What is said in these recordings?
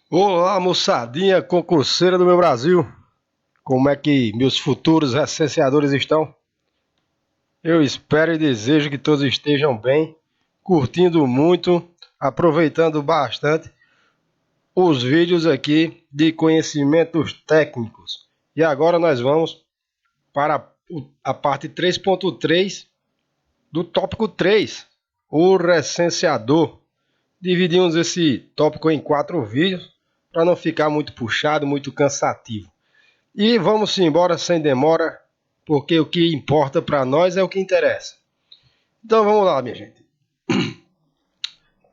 Olá, moçadinha concurseira do meu Brasil. Como é que meus futuros recenseadores estão? Eu espero e desejo que todos estejam bem, curtindo muito, aproveitando bastante os vídeos aqui de conhecimentos técnicos. E agora nós vamos para a parte 3.3 do tópico 3, o recenseador. Dividimos esse tópico em 4 vídeos para não ficar muito puxado, muito cansativo. E vamos embora sem demora, porque o que importa para nós é o que interessa. Então vamos lá, minha gente.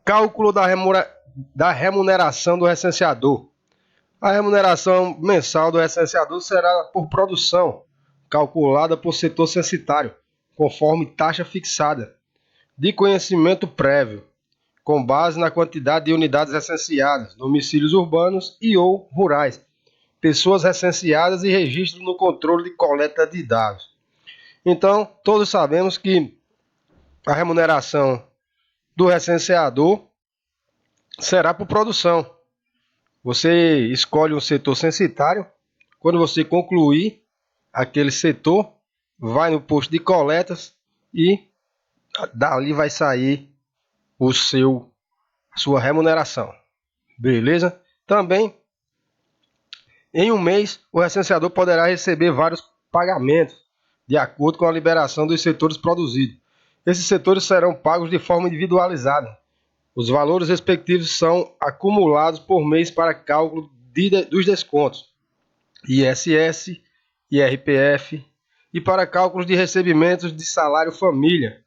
Cálculo da remuneração do recenseador. A remuneração mensal do recenseador será por produção, calculada por setor censitário, conforme taxa fixada, de conhecimento prévio, com base na quantidade de unidades recenseadas, domicílios urbanos e ou rurais, pessoas recenseadas e registro no controle de coleta de dados. Então, todos sabemos que a remuneração do recenseador será por produção. Você escolhe um setor censitário, quando você concluir aquele setor, vai no posto de coletas e dali vai sair a sua remuneração. Beleza? Também, em um mês, o recenseador poderá receber vários pagamentos de acordo com a liberação dos setores produzidos. Esses setores serão pagos de forma individualizada. Os valores respectivos são acumulados por mês para cálculo dos descontos, ISS, IRPF, e para cálculos de recebimentos de salário família,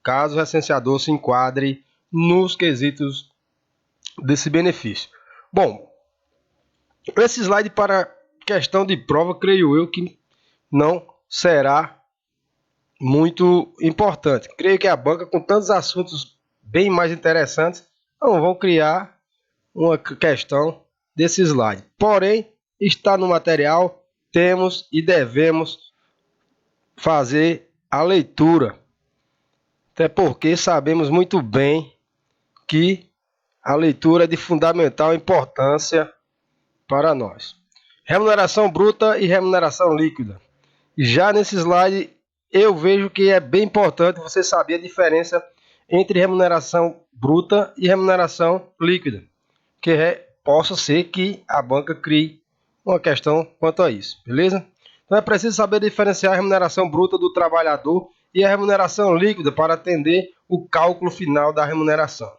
caso o recenseador se enquadre nos quesitos desse benefício. Bom, esse slide para questão de prova, creio eu que não será muito importante. Creio que a banca, com tantos assuntos bem mais interessantes, não vão criar uma questão desse slide. Porém, está no material, temos e devemos fazer a leitura. Até porque sabemos muito bem que a leitura é de fundamental importância para nós. Remuneração bruta e remuneração líquida. Já nesse slide, eu vejo que é bem importante você saber a diferença entre remuneração bruta e remuneração líquida, que possa ser que a banca crie uma questão quanto a isso, beleza? Então é preciso saber diferenciar a remuneração bruta do trabalhador e a remuneração líquida para atender o cálculo final da remuneração.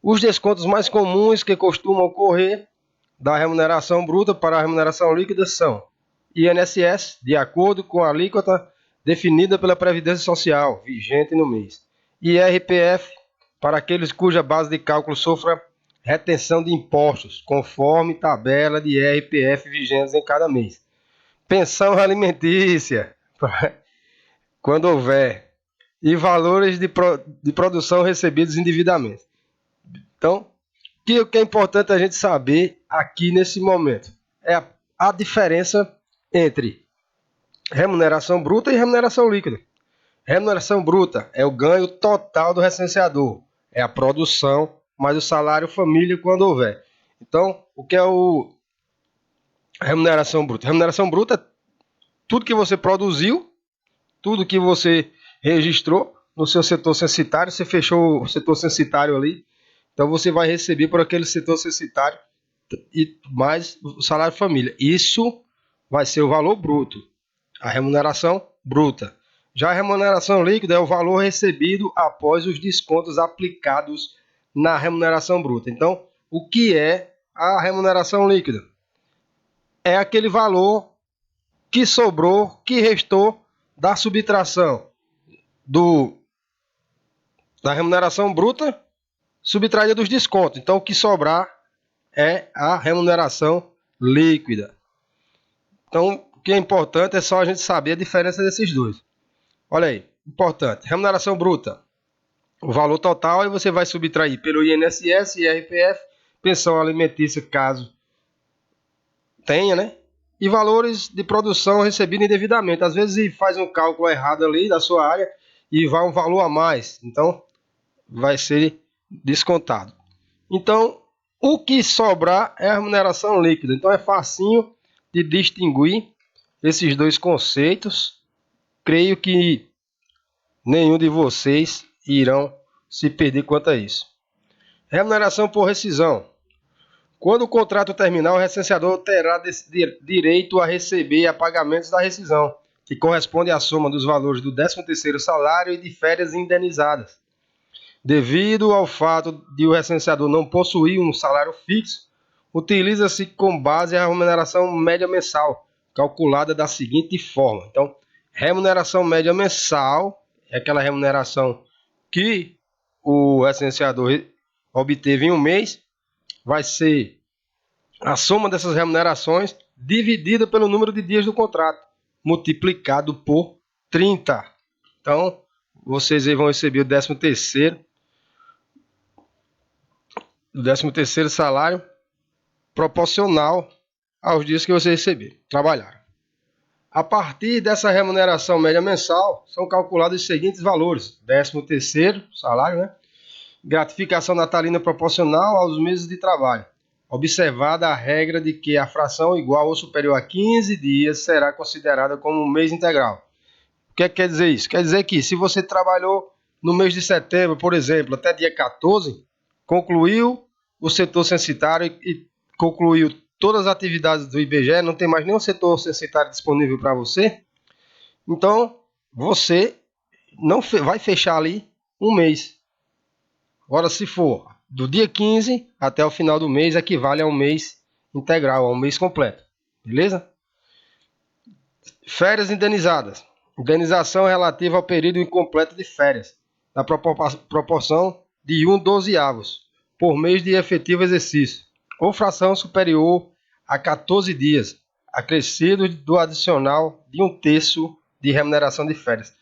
Os descontos mais comuns que costumam ocorrer da remuneração bruta para a remuneração líquida são INSS, de acordo com a alíquota definida pela Previdência Social, vigente no mês, IRPF, para aqueles cuja base de cálculo sofra retenção de impostos, conforme tabela de IRPF vigentes em cada mês. Pensão alimentícia, quando houver, e valores de produção recebidos indevidamente. Então, o que é importante a gente saber aqui nesse momento é a diferença entre remuneração bruta e remuneração líquida. Remuneração bruta é o ganho total do recenseador, é a produção mais o salário família quando houver. Então, o que é o remuneração bruta? Remuneração bruta é tudo que você produziu, tudo que você registrou no seu setor censitário, você fechou o setor censitário ali, então você vai receber por aquele setor censitário e mais o salário família. Isso vai ser o valor bruto, a remuneração bruta. Já a remuneração líquida é o valor recebido após os descontos aplicados na remuneração bruta. Então, o que é a remuneração líquida? É aquele valor que sobrou, que restou da subtração da remuneração bruta subtraída dos descontos. Então, o que sobrar é a remuneração líquida. Então, o que é importante é só a gente saber a diferença desses dois. Olha aí, importante. Remuneração bruta, o valor total, e você vai subtrair pelo INSS, IRPF, pensão alimentícia, caso tenha, né? E valores de produção recebidos indevidamente. Às vezes faz um cálculo errado ali da sua área e vai um valor a mais. Então, vai ser descontado. Então, O que sobrar é a remuneração líquida. Então é facinho de distinguir esses dois conceitos. Creio que nenhum de vocês irão se perder quanto a isso. Remuneração por rescisão. Quando o contrato terminar, o recenseador terá direito a receber a pagamentos da rescisão, que corresponde à soma dos valores do 13º salário e de férias indenizadas. Devido ao fato de o recenseador não possuir um salário fixo, utiliza-se com base a remuneração média mensal, calculada da seguinte forma. Então, remuneração média mensal é aquela remuneração que o recenseador obteve em um mês, vai ser a soma dessas remunerações dividida pelo número de dias do contrato, multiplicado por 30. Então, vocês aí vão receber o 13º salário proporcional aos dias que vocês receberam, trabalharam. A partir dessa remuneração média mensal, são calculados os seguintes valores: 13º salário, né? Gratificação natalina proporcional aos meses de trabalho, observada a regra de que a fração igual ou superior a 15 dias será considerada como um mês integral. O que quer dizer isso? Quer dizer que se você trabalhou no mês de setembro, por exemplo, até dia 14, concluiu o setor censitário e concluiu todas as atividades do IBGE, não tem mais nenhum setor censitário disponível para você, então você não vai fechar ali um mês. Agora, se for do dia 15 até o final do mês, equivale a um mês integral, a um mês completo. Beleza? Férias indenizadas. Indenização relativa ao período incompleto de férias, na proporção de 1/12 por mês de efetivo exercício, ou fração superior a 14 dias, acrescido do adicional de 1/3 de remuneração de férias.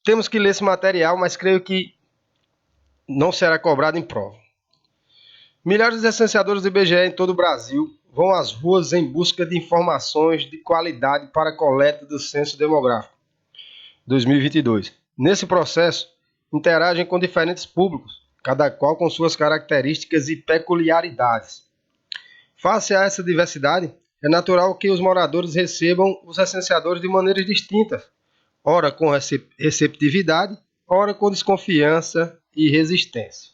Temos que ler esse material, mas creio que não será cobrado em prova. Milhares de licenciadores do IBGE em todo o Brasil vão às ruas em busca de informações de qualidade para a coleta do Censo Demográfico 2022. Nesse processo, interagem com diferentes públicos, cada qual com suas características e peculiaridades. Face a essa diversidade, é natural que os moradores recebam os recenseadores de maneiras distintas, ora com receptividade, ora com desconfiança e resistência.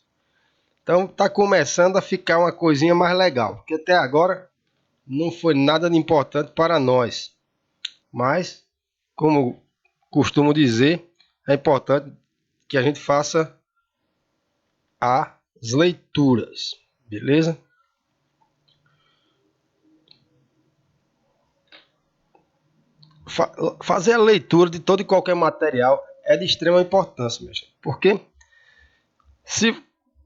Então está começando a ficar uma coisinha mais legal, porque até agora não foi nada de importante para nós. Mas, como costumo dizer, é importante que a gente faça as leituras, beleza? Fazer a leitura de todo e qualquer material é de extrema importância, meu gente. Porque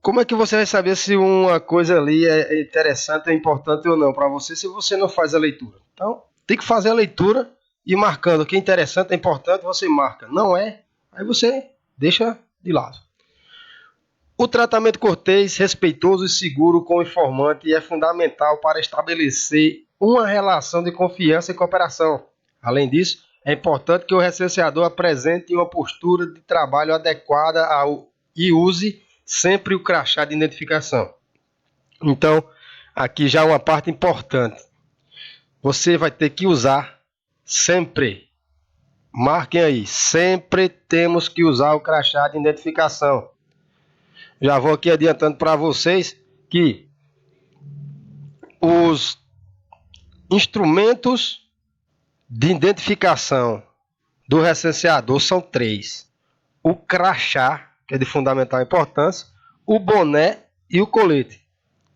como é que você vai saber se uma coisa ali é interessante, é importante ou não para você, se você não faz a leitura? Então, tem que fazer a leitura e marcando o que é interessante, é importante, você marca. Não é, aí você deixa de lado. O tratamento cortês, respeitoso e seguro com o informante é fundamental para estabelecer uma relação de confiança e cooperação. Além disso, é importante que o recenseador apresente uma postura de trabalho adequada e use sempre o crachá de identificação. Então, aqui já uma parte importante. Você vai ter que usar sempre. Marquem aí, sempre temos que usar o crachá de identificação. Já vou aqui adiantando para vocês que os instrumentos de identificação do recenseador são 3. O crachá, que é de fundamental importância, o boné e o colete.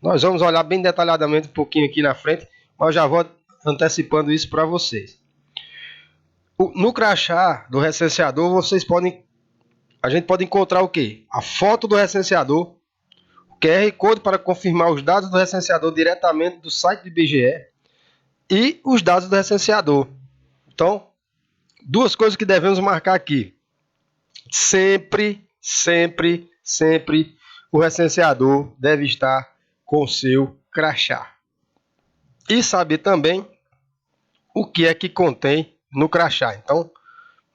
Nós vamos olhar bem detalhadamente um pouquinho aqui na frente, mas já vou antecipando isso para vocês. No crachá do recenseador, a gente pode encontrar o quê? A foto do recenseador, o QR Code para confirmar os dados do recenseador diretamente do site do IBGE e os dados do recenseador. Então, duas coisas que devemos marcar aqui. Sempre o recenseador deve estar com o seu crachá. E saber também o que é que contém no crachá. Então,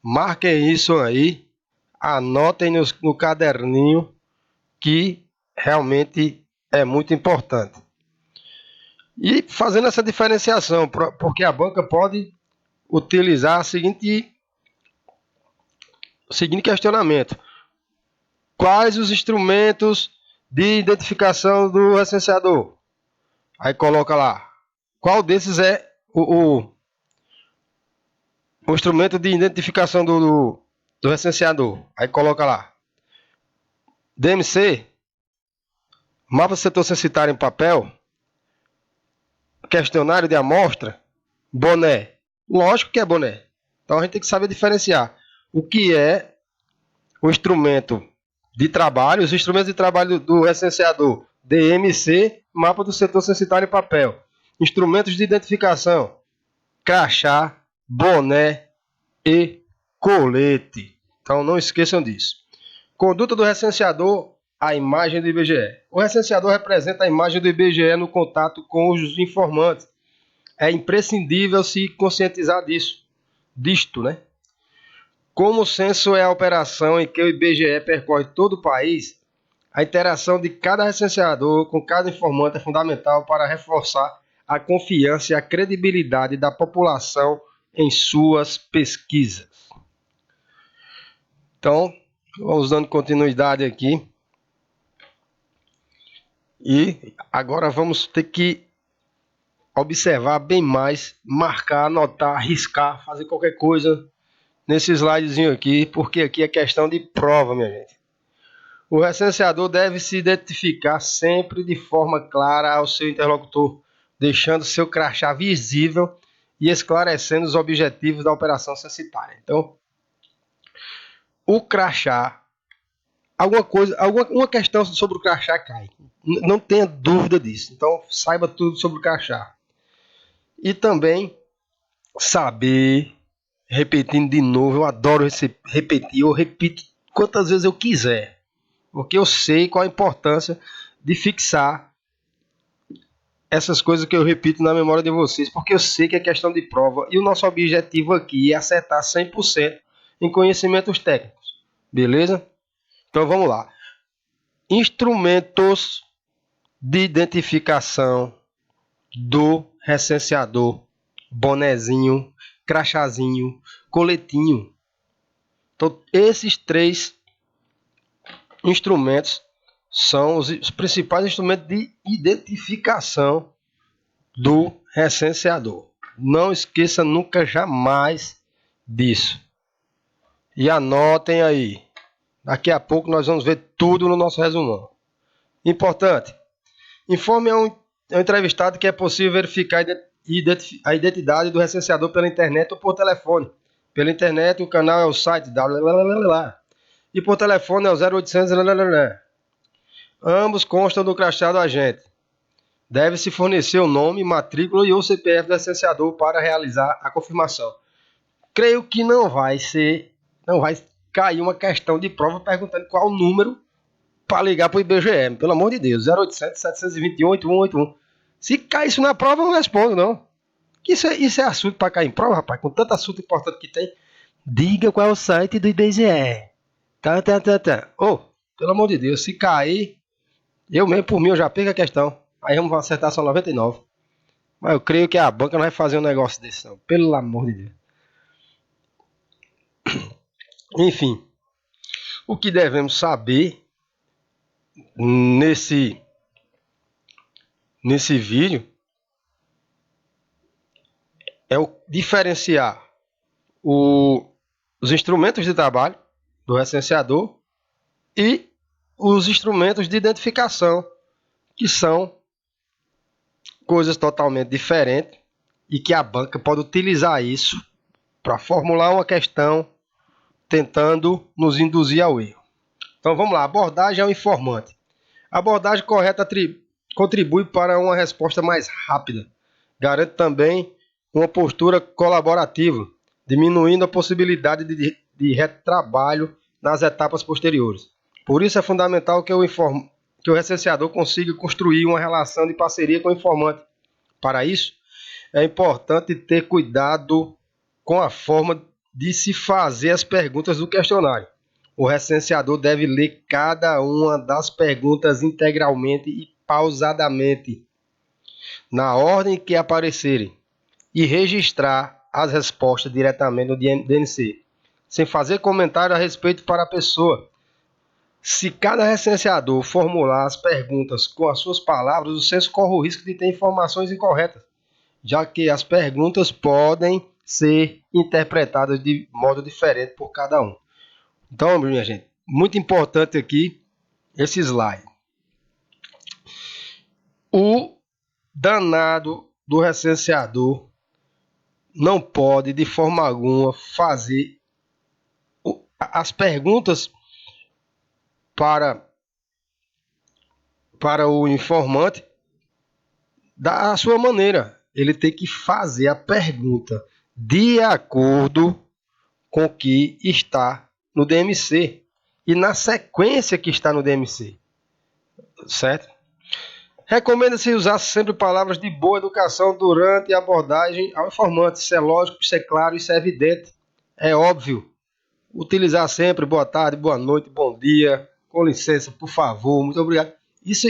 marquem isso aí, anotem no caderninho, que realmente é muito importante. E fazendo essa diferenciação, porque a banca pode utilizar o seguinte questionamento: quais os instrumentos de identificação do recenseador? Aí coloca lá, qual desses é o instrumento de identificação do recenseador? Aí coloca lá, DMC, mapa do setor censitário em papel, questionário de amostra, boné. Lógico que é boné. Então a gente tem que saber diferenciar o que é o instrumento de trabalho, os instrumentos de trabalho do recenseador, DMC, mapa do setor censitário em papel. Instrumentos de identificação, crachá, boné e colete. Então não esqueçam disso. Conduta do recenseador, a imagem do IBGE. O recenseador representa a imagem do IBGE no contato com os informantes. É imprescindível se conscientizar disto, né? Como o censo é a operação em que o IBGE percorre todo o país, a interação de cada recenseador com cada informante é fundamental para reforçar a confiança e a credibilidade da população em suas pesquisas. Então, vamos dando continuidade aqui. E agora vamos ter que observar bem mais, marcar, anotar, riscar, fazer qualquer coisa nesse slidezinho aqui, porque aqui é questão de prova, minha gente. O recenseador deve se identificar sempre de forma clara ao seu interlocutor, deixando seu crachá visível e esclarecendo os objetivos da operação censitária. Então, o crachá, uma questão sobre o crachá cai. Não tenha dúvida disso. Então, saiba tudo sobre o crachá. E também saber, repetindo de novo, eu adoro repetir, eu repito quantas vezes eu quiser, porque eu sei qual a importância de fixar essas coisas que eu repito na memória de vocês, porque eu sei que é questão de prova e o nosso objetivo aqui é acertar 100% em conhecimentos técnicos, beleza? Então vamos lá. Instrumentos de identificação do recenseador: bonezinho, crachazinho, coletinho. Então, esses 3 instrumentos são os principais instrumentos de identificação do recenseador. Não esqueça nunca, jamais disso. E anotem aí. Daqui a pouco nós vamos ver tudo no nosso resumão. Importante: informe ao entrevistado que é possível verificar a identidade do recenseador pela internet ou por telefone. Pela internet, o canal é o site e por telefone é o 0800. Ambos constam do crachá do agente. Deve-se fornecer o nome, matrícula e o CPF do recenseador para realizar a confirmação. Creio que não vai cair uma questão de prova perguntando qual o número para ligar para o IBGE. Pelo amor de Deus, 0800 721 8181. Se cair isso na prova, eu não respondo, não. Isso é assunto para cair em prova, rapaz. Com tanto assunto importante que tem. Diga qual é o site do IBGE. Tá. Pelo amor de Deus, se cair, eu mesmo por mim eu já perco a questão. Aí vamos acertar só 99. Mas eu creio que a banca não vai fazer um negócio desse, não. Pelo amor de Deus. Enfim, o que devemos saber nesse vídeo é o diferenciar os instrumentos de trabalho do recenseador e os instrumentos de identificação, que são coisas totalmente diferentes e que a banca pode utilizar isso para formular uma questão tentando nos induzir ao erro. Então vamos lá, abordagem ao informante. A abordagem correta contribui para uma resposta mais rápida. Garante também uma postura colaborativa, diminuindo a possibilidade de retrabalho nas etapas posteriores. Por isso é fundamental que o recenseador consiga construir uma relação de parceria com o informante. Para isso, é importante ter cuidado com a forma de se fazer as perguntas do questionário. O recenseador deve ler cada uma das perguntas integralmente e pausadamente, na ordem que aparecerem, e registrar as respostas diretamente no DNC, sem fazer comentário a respeito para a pessoa. Se cada recenseador formular as perguntas com as suas palavras, o censo corre o risco de ter informações incorretas, já que as perguntas podem ser interpretadas de modo diferente por cada um. Então, minha gente, muito importante aqui esse slide. O danado do recenseador não pode, de forma alguma, fazer as perguntas para o informante da sua maneira. Ele tem que fazer a pergunta de acordo com o que está no DMC e na sequência que está no DMC, certo? Recomenda-se usar sempre palavras de boa educação durante a abordagem ao informante. Isso é lógico, isso é claro, isso é evidente, é óbvio. Utilizar sempre boa tarde, boa noite, bom dia, com licença, por favor, muito obrigado. Isso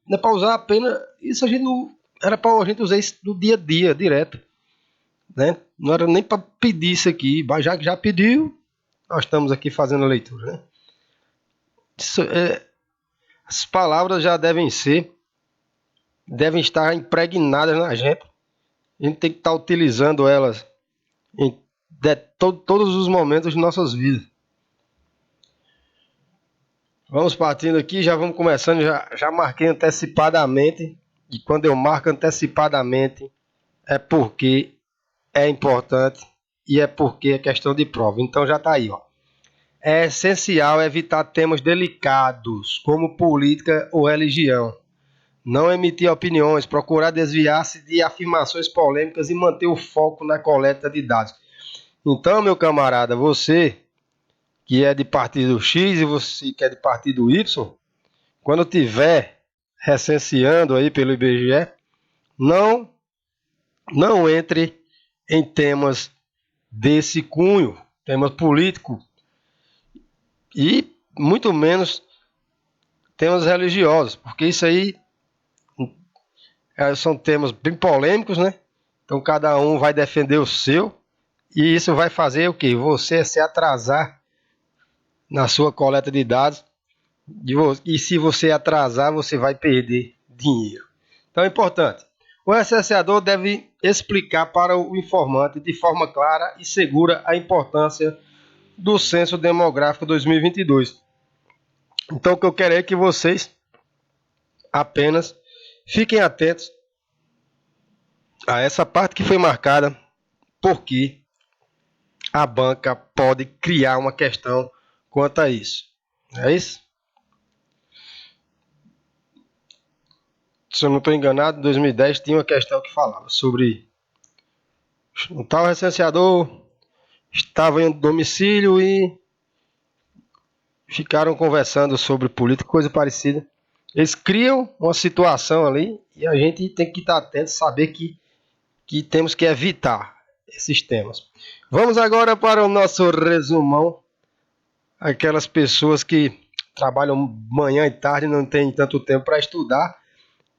não é para usar apenas. Isso a gente não. Era para a gente usar isso no dia a dia, direto. Né? Não era nem para pedir isso aqui, mas já que já pediu, nós estamos aqui fazendo a leitura. Né? As palavras já devem estar impregnadas na gente. A gente tem que estar utilizando elas em todos os momentos de nossas vidas. Vamos partindo aqui, já vamos começando, já marquei antecipadamente. E quando eu marco antecipadamente é porque é importante e é porque é questão de prova. Então já está aí, ó. É essencial evitar temas delicados, como política ou religião. Não emitir opiniões, procurar desviar-se de afirmações polêmicas e manter o foco na coleta de dados. Então, meu camarada, você que é de partido X e você que é de partido Y, quando tiver recenseando aí pelo IBGE, não entre em temas desse cunho, temas políticos e muito menos temas religiosos, porque isso aí são temas bem polêmicos, né? Então cada um vai defender o seu e isso vai fazer o quê? Você se atrasar na sua coleta de dados e se você atrasar, você vai perder dinheiro. Então é importante. O recenseador deve explicar para o informante de forma clara e segura a importância do Censo Demográfico 2022. Então o que eu quero é que vocês apenas fiquem atentos a essa parte que foi marcada, porque a banca pode criar uma questão quanto a isso. É isso? Se eu não estou enganado, em 2010 tinha uma questão que falava sobre um tal recenseador estava em domicílio e ficaram conversando sobre política, coisa parecida. Eles criam uma situação ali e a gente tem que estar atento, saber que temos que evitar esses temas. Vamos agora para o nosso resumão. Aquelas pessoas que trabalham manhã e tarde e não têm tanto tempo para estudar,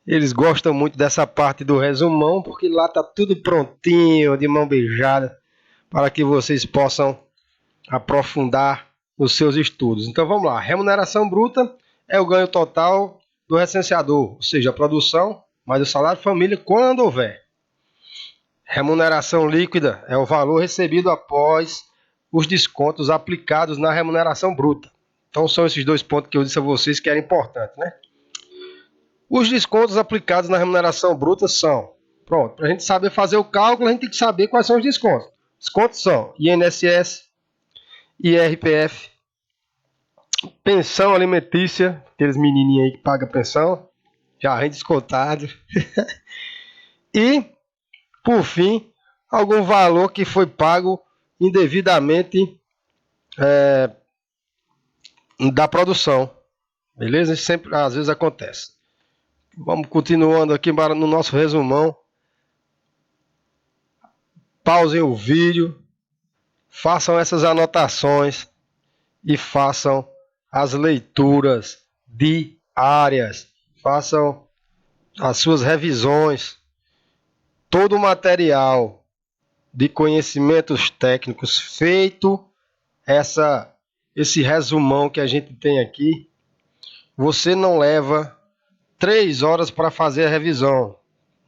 eles gostam muito dessa parte do resumão, porque lá está tudo prontinho, de mão beijada, para que vocês possam aprofundar os seus estudos. Então vamos lá, remuneração bruta é o ganho total do recenseador, ou seja, a produção mais o salário família quando houver. Remuneração líquida é o valor recebido após os descontos aplicados na remuneração bruta. Então são esses dois pontos que eu disse a vocês que era importante, né? Os descontos aplicados na remuneração bruta são, pronto, para a gente saber fazer o cálculo, a gente tem que saber quais são os descontos. Descontos são INSS, IRPF, pensão alimentícia, aqueles menininhos aí que pagam pensão, já vem descontado. E, por fim, algum valor que foi pago indevidamente da produção. Beleza? Isso sempre, às vezes, acontece. Vamos continuando aqui no nosso resumão. Pausem o vídeo, façam essas anotações e façam as leituras diárias. Façam as suas revisões, todo o material de conhecimentos técnicos feito, esse resumão que a gente tem aqui, você não leva 3 horas para fazer a revisão.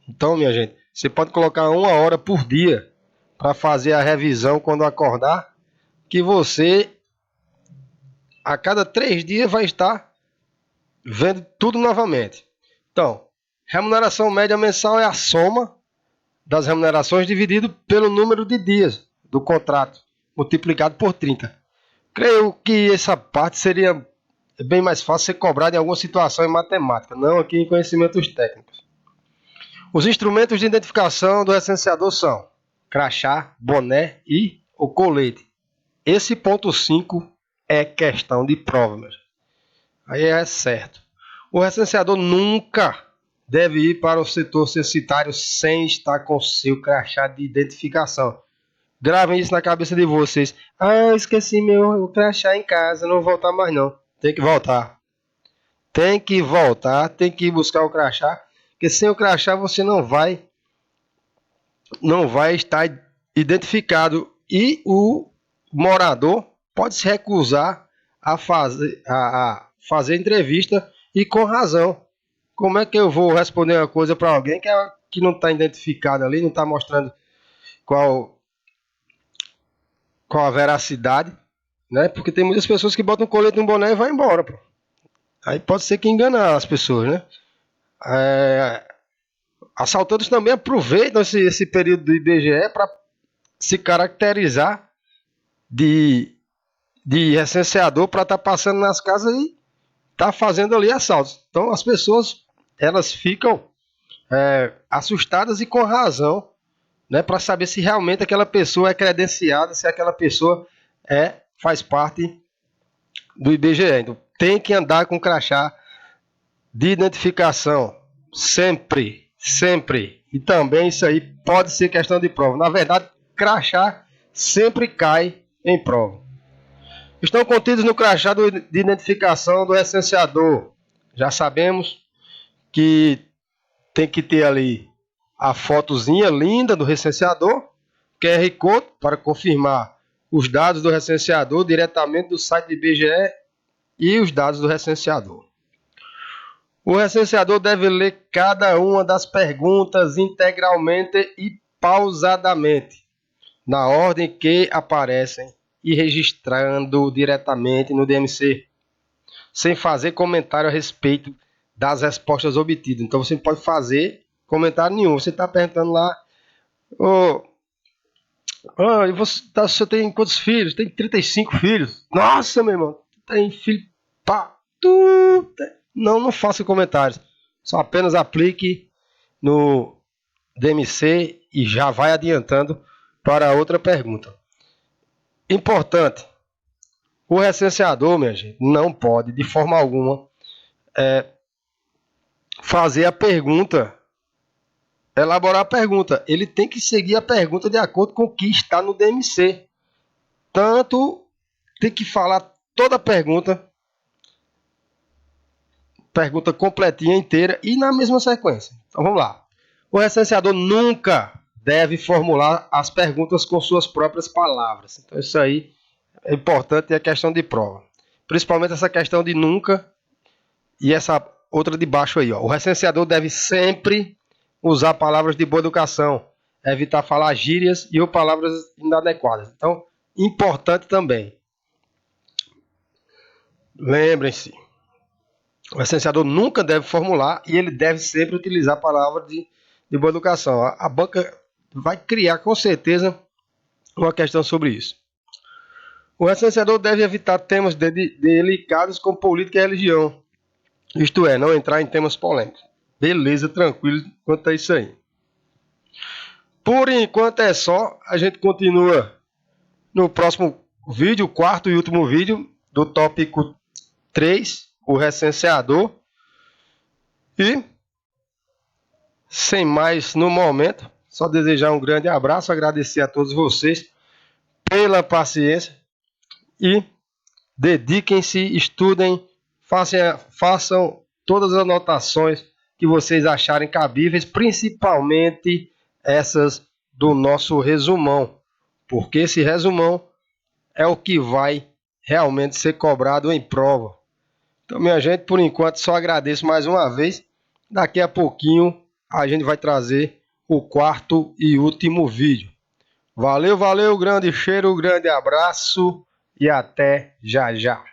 Então, minha gente, você pode colocar 1 hora por dia para fazer a revisão quando acordar, que você, a cada 3 dias, vai estar vendo tudo novamente. Então, remuneração média mensal é a soma das remunerações dividido pelo número de dias do contrato, multiplicado por 30. Creio que essa parte seria bem mais fácil ser cobrada em alguma situação em matemática, não aqui em conhecimentos técnicos. Os instrumentos de identificação do recenseador são crachá, boné e o colete. Esse ponto 5 é questão de prova, meu. Aí é certo. O recenseador nunca deve ir para o setor censitário sem estar com seu crachá de identificação. Gravem isso na cabeça de vocês. Ah, esqueci meu crachá em casa, não vou voltar mais não. Tem que voltar. Tem que voltar, tem que ir buscar o crachá, porque sem o crachá você não vai estar identificado e o morador pode se recusar a fazer entrevista e com razão. Como é que eu vou responder uma coisa para alguém que não está identificado ali, não está mostrando qual a veracidade, né? Porque tem muitas pessoas que botam um colete no boné e vai embora, pô. Aí pode ser que enganar as pessoas, né? Assaltantes também aproveitam esse período do IBGE para se caracterizar de recenseador para estar passando nas casas e estar fazendo ali assaltos. Então as pessoas elas ficam assustadas e com razão, né, para saber se realmente aquela pessoa é credenciada, se aquela pessoa faz parte do IBGE. Então, tem que andar com crachá de identificação sempre, sempre. E também isso aí pode ser questão de prova. Na verdade, crachá sempre cai em prova. Estão contidos no crachá de identificação do recenseador. Já sabemos que tem que ter ali a fotozinha linda do recenseador, QR Code para confirmar os dados do recenseador diretamente do site do IBGE e os dados do recenseador. O recenseador deve ler cada uma das perguntas integralmente e pausadamente, na ordem que aparecem e registrando diretamente no DMC, sem fazer comentário a respeito das respostas obtidas. Então você não pode fazer comentário nenhum. Você está perguntando lá, você tem quantos filhos? Tem 35 filhos. Nossa, meu irmão, tem filho pra tudo. Não faça comentários. Só apenas aplique no DMC e já vai adiantando para outra pergunta. Importante. O recenseador, minha gente, não pode, de forma alguma, fazer a pergunta, elaborar a pergunta. Ele tem que seguir a pergunta de acordo com o que está no DMC. Tanto tem que falar toda a pergunta completinha, inteira e na mesma sequência. Então vamos lá. O recenseador nunca deve formular as perguntas com suas próprias palavras. Então isso aí é importante, é questão de prova. Principalmente essa questão de nunca e essa outra de baixo aí. Ó. O recenseador deve sempre usar palavras de boa educação, evitar falar gírias e ou palavras inadequadas. Então, importante também. Lembrem-se, o recenseador nunca deve formular e ele deve sempre utilizar palavras de boa educação. A banca vai criar com certeza uma questão sobre isso. O recenseador deve evitar temas delicados como política e religião. Isto é, não entrar em temas polêmicos. Beleza, tranquilo quanto a isso aí. Por enquanto é só. A gente continua no próximo vídeo, o quarto e último vídeo do tópico 3, o recenseador. E, sem mais no momento, só desejar um grande abraço, agradecer a todos vocês pela paciência e dediquem-se, estudem, façam todas as anotações que que vocês acharem cabíveis, principalmente essas do nosso resumão, porque esse resumão é o que vai realmente ser cobrado em prova. Então, minha gente, por enquanto só agradeço mais uma vez. Daqui a pouquinho a gente vai trazer o quarto e último vídeo. Valeu, valeu, grande cheiro, grande abraço e até já já.